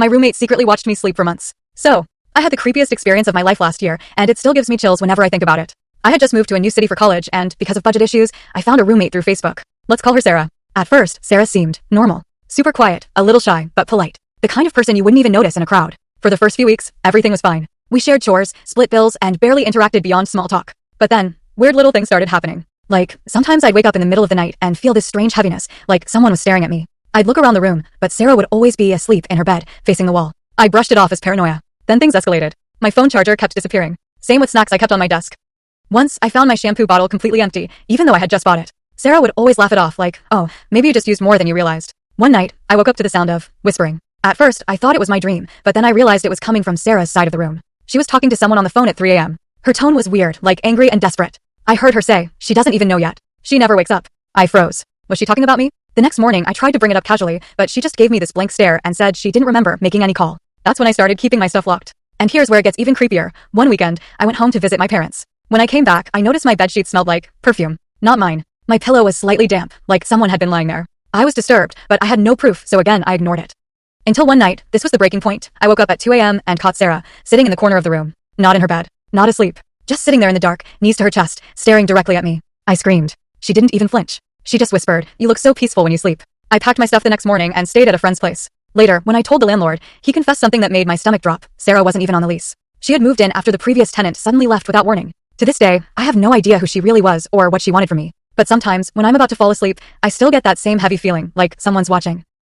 My roommate secretly watched me sleep for months. So, I had the creepiest experience of my life last year, and it still gives me chills whenever I think about it. I had just moved to a new city for college, and because of budget issues, I found a roommate through Facebook. Let's call her Sarah. At first, Sarah seemed normal. Super quiet, a little shy, but polite. The kind of person you wouldn't even notice in a crowd. For the first few weeks, everything was fine. We shared chores, split bills, and barely interacted beyond small talk. But then, weird little things started happening. Like, sometimes I'd wake up in the middle of the night and feel this strange heaviness, like someone was staring at me. I'd look around the room, but Sarah would always be asleep in her bed, facing the wall. I brushed it off as paranoia. Then things escalated. My phone charger kept disappearing. Same with snacks I kept on my desk. Once, I found my shampoo bottle completely empty, even though I had just bought it. Sarah would always laugh it off like, oh, maybe you just used more than you realized. One night, I woke up to the sound of whispering. At first, I thought it was my dream, but then I realized it was coming from Sarah's side of the room. She was talking to someone on the phone at 3 a.m. Her tone was weird, like angry and desperate. I heard her say, she doesn't even know yet. She never wakes up. I froze. Was she talking about me? The next morning, I tried to bring it up casually, but she just gave me this blank stare and said she didn't remember making any call. That's when I started keeping my stuff locked. And here's where it gets even creepier. One weekend, I went home to visit my parents. When I came back, I noticed my bedsheet smelled like perfume. Not mine. My pillow was slightly damp, like someone had been lying there. I was disturbed, but I had no proof, so again, I ignored it. Until one night, this was the breaking point. I woke up at 2 a.m. and caught Sarah, sitting in the corner of the room. Not in her bed. Not asleep. Just sitting there in the dark, knees to her chest, staring directly at me. I screamed. She didn't even flinch. She just whispered, you look so peaceful when you sleep. I packed my stuff the next morning and stayed at a friend's place. Later, when I told the landlord, he confessed something that made my stomach drop. Sarah wasn't even on the lease. She had moved in after the previous tenant suddenly left without warning. To this day, I have no idea who she really was or what she wanted from me. But sometimes, when I'm about to fall asleep, I still get that same heavy feeling, like someone's watching.